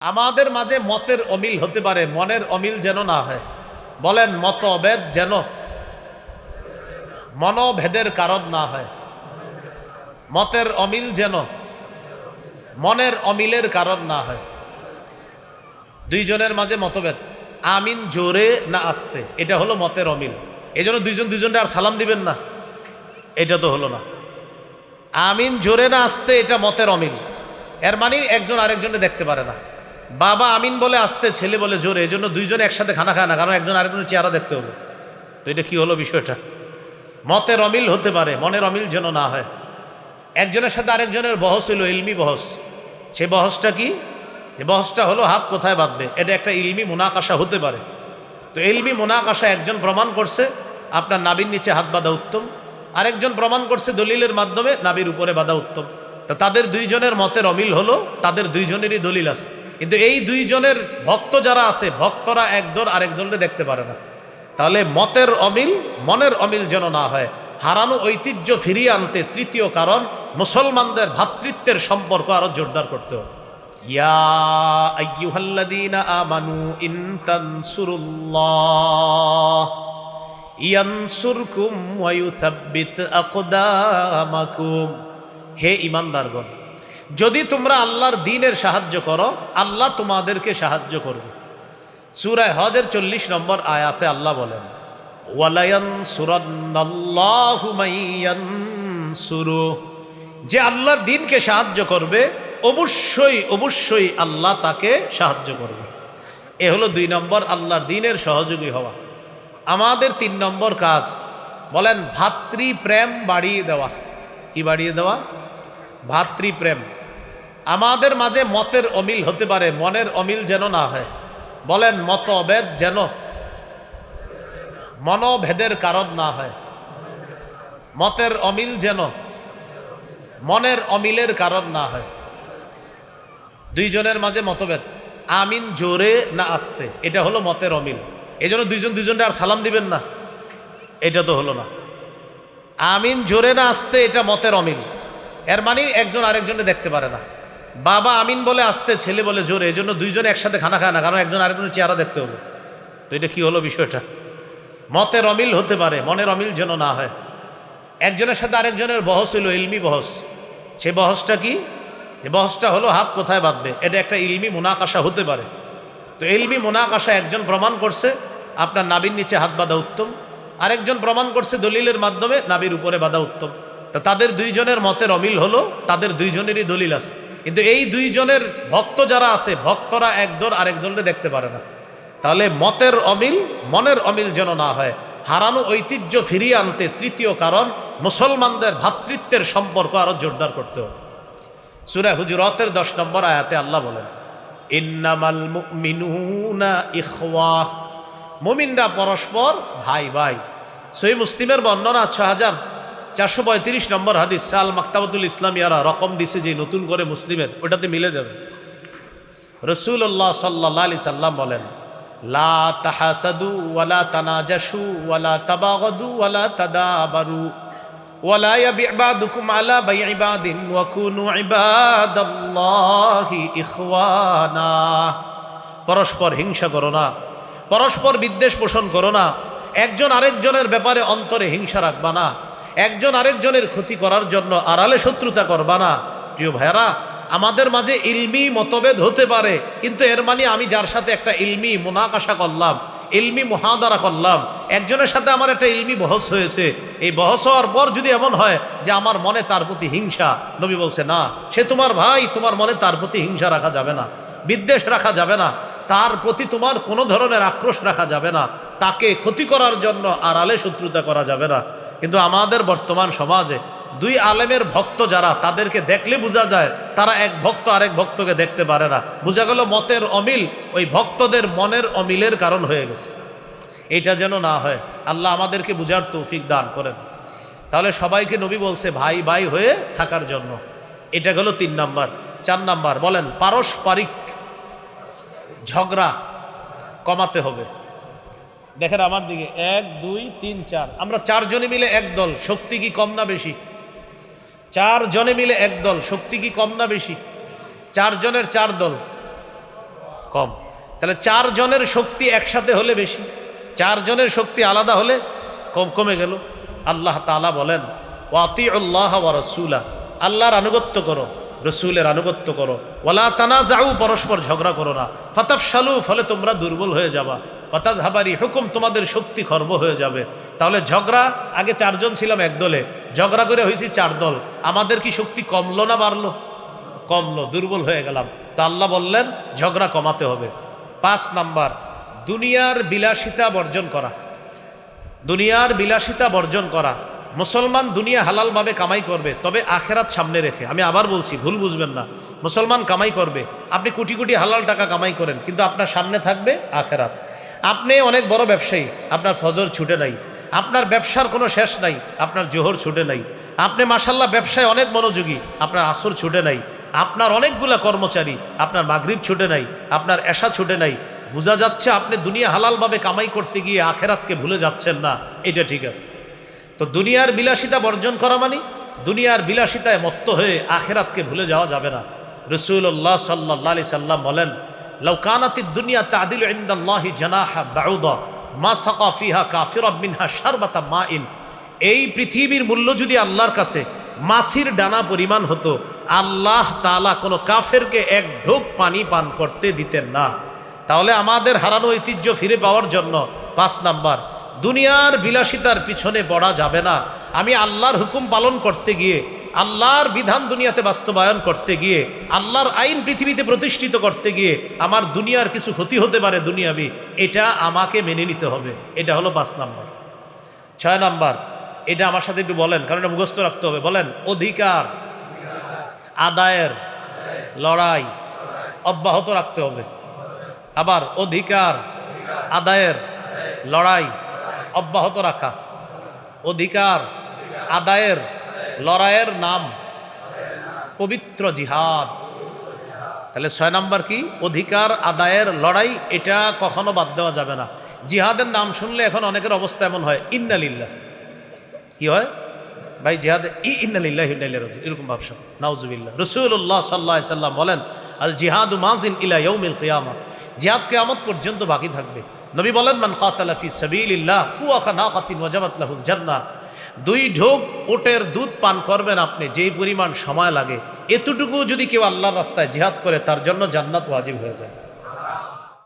আমাদের মাঝে মতের অমিল হতে পারে, মনের অমিল যেন না হয়। বলেন মতভেদ যেন মনোভেদের কারণ না হয়। মতের অমিল যেন মনের অমিলের কারণ না হয়। দুইজনের মাঝে মতভেদ, আমিন জোরে না আস্তে, এটা হলো মতের অমিল। এই জন্য দুইজনকে আর সালাম দিবেন না, এটা তো হলো না। আমিন জোরে না আস্তে, এটা মতের অমিল। এর মানে একজন আরেকজনে দেখতে পারে না। বাবা আমিন বলে আসতে, ছেলে বলে জোরে, এই জন্য দুইজনে একসাথে খানা খায় না, কারণ একজন আরেকজনের চেহারা দেখতে হবে। তো এটা কি হলো বিষয়টা? মতের অমিল হতে পারে, মনের অমিল যেন না হয়। একজনের সাথে আরেকজনের বহস হইল, ইলমি বহস। সে বহসটা কি? যে বহসটা হলো হাত কোথায় বাঁধবে, এটা একটা ইলমি মুনাকাশা হতে পারে। তো ইলমি মুনাকাশা একজন প্রমাণ করছে আপনার নাবির নিচে হাত বাঁধা উত্তম, আরেকজন প্রমাণ করছে দলিলের মাধ্যমে নাবির উপরে বাঁধা উত্তম। তো তাদের দুইজনের মতের অমিল হলো, তাদের দুইজনেরই দলিল আছে। কিন্তু এই দুইজনের ভক্ত যারা আছে, ভক্তরা একজন আরেকজনকে দেখতে পারে না। তাহলে মতের অমিল মনের অমিল যেন না হয়। হারানো ঐতিহ্য ফিরিয়ে আনতে তৃতীয় কারণ, মুসলমানদের ভ্রাতৃত্বের সম্পর্ক আরো জোরদার করতে হবে। ইয়া আইয়ুহাল্লাযীনা আমানু ইন তানসুরুল্লাহ ইয়ানসুরকুম ওয়া ইউসাব্বিত আকদামাকুম। হে ঈমানদারগণ, যদি তোমরা আল্লাহর দ্বীনের সাহায্য করো, আল্লাহ তোমাদেরকে সাহায্য করবে। সূরা হজের 40 নম্বর আয়াতে আল্লাহ বলেন, ওয়ালা ইয়ানসুরান্নাল্লাহু মাইয়ানসুরু। যে আল্লাহর দ্বীনকে সাহায্য করবে, অবশ্যই অবশ্যই আল্লাহ তাকে সাহায্য করবে। এ হলো 2 নম্বর, আল্লাহর দ্বীনের সহযোগী হওয়া। আমাদের 3 নম্বর কাজ, বলেন ভাতৃপ্রেম বাড়িয়ে দেওয়া। কি বাড়িয়ে দেওয়া? ভাতৃপ্রেম। আমাদের মাঝে মতের অমিল হতে পারে, মনের অমিল যেন না হয়। বলেন মতভেদ যেন মনোভেদের কারণ না হয়। মতের অমিল যেন মনের অমিলের কারণ না হয়। দুইজনের মাঝে মতভেদ, আমিন জোরে না আস্তে, এটা হলো মতের অমিল। এই জন্য দুইজনকে আর সালাম দিবেন না, এটা তো হলো না। আমিন জোরে না আস্তে, এটা মতের অমিল। এর মানে একজন আরেকজনে দেখতে পারে না। বাবা আমিন বলে আসতে, ছেলে বলে জোরে, এই জন্য দুইজনে একসাথে খানা খায় না, কারণ একজন আরেকজনের চেহারা দেখতে হবে। তো এটা কি হলো বিষয়টা? মতের অমিল হতে পারে, মনের অমিল যেন না হয়। একজনের সাথে আরেকজনের বহস হইল, ইলমি বহস। সে বহসটা কি? যে বহসটা হলো হাত কোথায় বাঁধবে, এটা একটা ইলমি মুনাকাশা হতে পারে। তো ইলমি মুনাকাশা একজন প্রমাণ করছে আপনার নাবির নিচে হাত বাঁধা উত্তম, আরেকজন প্রমাণ করছে দলিলের মাধ্যমে নাবির উপরে বাঁধা উত্তম। তো তাদের দুইজনের মতের অমিল হলো, তাদের দুইজনেরই দলিল আছে। কিন্তু এই দুইজনের ভক্ত যারা আছে, ভক্তরা একজন আরেকজনকে দেখতে পারে না। তাহলে মতের অমিল মনের অমিল যেন না হয়। হারানো ঐতিহ্য ফিরিয়ে আনতে তৃতীয় কারণ, মুসলমানদের ভ্রাতৃত্বের সম্পর্ক আরো জোরদার করতে হবে। সূরা হুজুরাতের 10 নম্বর আয়াতে আল্লাহ বলেন, ইন্নামাল মুমিনুনা ইখওয়া। মুমিনরা পরস্পর ভাই ভাই। সহিহ মুসলিমের বর্ণনা 6435 নম্বর হাদিস। আল মাকতাবাতুল ইসলামিয়ারা রকম দিছে যে নতুন করে মুসলিমের, ওটাতে মিলে যাবে। রাসূলুল্লাহ সাল্লাল্লাহু আলাইহি সাল্লাম বলেন, লা তাহাসাদু ওয়ালা তানাজাশু ওয়ালা তাবাগাদু ওয়ালা তাদাবারু ওয়ালা ইয়াবি' বা'দুকুম আলা বাই'i বা'দিন ওয়া কুনু ইবাদাল্লাহি ইখওয়ানা। পরস্পর হিংসা করো না, পরস্পর বিদ্বেষ পোষণ করো না, একজন আরেকজনের ব্যাপারে অন্তরে হিংসা রাখবা না, একজন আরেকজনের ক্ষতি করার জন্য আড়ালে শত্রুতা করবা না। প্রিয় ভাইয়ারা, আমাদের মাঝে ইলমি মতভেদ হতে পারে, কিন্তু এর মানে আমি যার সাথে একটা ইলমি মুনাকাশা করলাম, ইলমি মুহাদারা করলাম, একজনের সাথে আমার একটা ইলমি বহস হয়েছে, এই বহস হওয়ার পর যদি এমন হয় যে আমার মনে তার প্রতি হিংসা, নবী বলছে না, সে তোমার ভাই, তোমার মনে তার প্রতি হিংসা রাখা যাবে না, বিদ্বেষ রাখা যাবে না, তার প্রতি তোমার কোনো ধরনের আক্রোশ রাখা যাবে না, তাকে ক্ষতি করার জন্য আড়ালে শত্রুতা করা যাবে না। কিন্তু আমাদের বর্তমান সমাজে 2 আলেমের ভক্ত যারা, তাদেরকে দেখলে বোঝা যায় তারা এক ভক্ত আরেক ভক্তকে দেখতে পারে না। বোঝা গেল মতের অমিল ওই ভক্তদের মনের অমিলের কারণ হয়ে গেছে। এটা যেন না হয়, আল্লাহ আমাদেরকে বুঝার তৌফিক দান করেন। তাহলে সবাইকে নবী বলছে ভাই ভাই হয়ে থাকার জন্য। এটা গেল 3 নাম্বার। 4 নাম্বার, বলেন পারস্পরিক ঝগড়া কমাতে হবে। দেখেন আমার দিকে, 1 2 3 4, আমরা 4 জনে মিলে এক দল, শক্তি কি কম না বেশি? 4 জনে মিলে এক দল, শক্তি কি কম না বেশি? 4 জনের 4 দল, কম। তাহলে 4 জনের শক্তি একসাথে হলে বেশি, 4 জনের শক্তি আলাদা হলে কমে গেল। আল্লাহ তাআলা বলেন ওয়াতিউল্লাহ ওয়া রাসূলা, আল্লাহর আনুগত্য করো, রসুলের আনুগত্য করো। ওয়ালা তানাজাউ, পরস্পর ঝগড়া করো না। ফাতাফশালু, ফলে তোমরা দুর্বল হয়ে যাবা। ওয়াতাযহাবারি হুকুম, তোমাদের শক্তি খর্ব হয়ে যাবে। তাহলে ঝগড়া, আগে 4 জন ছিলাম এক দলে, ঝগড়া করে হয়েছি 4 দল, আমাদের কি শক্তি কমলো না বাড়লো? কমলো, দুর্বল হয়ে গেলাম। তো আল্লাহ বললেন ঝগড়া কমাতে হবে। 5 নাম্বার, দুনিয়ার বিলাসিতা বর্জন করা। দুনিয়ার বিলাসিতা বর্জন করা। মুসলমান দুনিয়া হালালভাবে কামাই করবে, তবে আখেরাত সামনে রেখে। আমি আবার বলছি, ভুল বুঝবেন না। মুসলমান কামাই করবে, আপনি কোটি কোটি হালাল টাকা কামাই করেন, কিন্তু আপনার সামনে থাকবে আখেরাত। আপনি অনেক বড় ব্যবসায়ী, আপনার ফজর ছুটে নাই, আপনার ব্যবসার কোনো শেষ নাই, আপনার জোহর ছুটে নাই। আপনি মাশাল্লাহ ব্যবসায় অনেক মনোযোগী, আপনার আসর ছুটে নাই। আপনার অনেকগুলা কর্মচারী, আপনার মাগরিব ছুটে নাই, আপনার এশা ছুটে নাই। বোঝা যাচ্ছে আপনি দুনিয়া হালালভাবে কামাই করতে গিয়ে আখেরাতকে ভুলে যাচ্ছেন না, এটা ঠিক আছে। তো দুনিয়ার বিলাসিতা বর্জন করা মানে দুনিয়ার বিলাসিতায় মত্ত হয়ে আখেরাতকে ভুলে যাওয়া যাবে না। রাসূলুল্লাহ সাল্লাল্লাহু আলাইহি সাল্লাম বলেন লাউ কানাতিদ দুনিয়া তা'দিলু ইনদাল্লাহি জানাহা বাউদা মা সাকা ফিহা কাফিরাম মিনহা শারবাতা মাইন, এই পৃথিবীর মূল্য যদি আল্লাহর কাছে মাছির ডানা পরিমাণ হতো, আল্লাহ তাআলা কোনো কাফেরকে এক ঢোক পানি পান করতে দিতেন না। তাহলে আমাদের হারানো ঐতিহ্য ফিরে পাওয়ার জন্য 5 নাম্বার, দুনিয়ার বিলাসিতার পিছনে পড়া যাবে না। আমি আল্লাহর হুকুম পালন করতে গিয়ে, আল্লাহর বিধান দুনিয়াতে বাস্তবায়ন করতে গিয়ে, আল্লাহর আইন পৃথিবীতে প্রতিষ্ঠিত করতে গিয়ে আমার দুনিয়ার কিছু ক্ষতি হতে পারে দুনিয়াবি, এটা আমাকে মেনে নিতে হবে। এটা হলো 5 নাম্বার। 6 নাম্বার, এটা আমার সাথে একটু বলেন, কারণ এটা মুখস্থ রাখতে হবে। বলেন, অধিকার আদায়ের লড়াই অব্যাহত রাখতে হবে। আবার অধিকার আদায়ের লড়াই অব্যাহত রাখা। অধিকার আদায়ের লড়াইয়ের নাম পবিত্র জিহাদ। তাহলে 6 নাম্বার কি? অধিকার আদায়ের লড়াই, এটা কখনো বাদ দেওয়া যাবে না। জিহাদের নাম শুনলে এখন অনেকের অবস্থা এমন হয়, ইন্না লিল্লাহ, কি হয় ভাই জিহাদে ইন্না লিল্লাহি ওয়া ইন্না ইলাইহি রাজিউন, এরকম ভাবসা, নাউজুবিল্লাহ। রাসূলুল্লাহ সাল্লাল্লাহু আলাইহি সাল্লাম বলেন আল জিহাদু মাজিন ইলা ইয়াউমিল কিয়ামা, জিহাদ কিয়ামত পর্যন্ত বাকি থাকবে। নবী বলেন মান কাতালা ফি সাবিলিল্লাহ ফুআকা নাকাতিন ওয়াজাবাত লাহুল জান্নাহ, 2 ঢোক ওটের দুধ পান করবেন আপনি, যেই পরিমাণ সময় লাগে, এতটুকু যদি কেউ আল্লাহর রাস্তায় জিহাদ করে তার জন্য জান্নাত ওয়াজিব হয়ে যায়।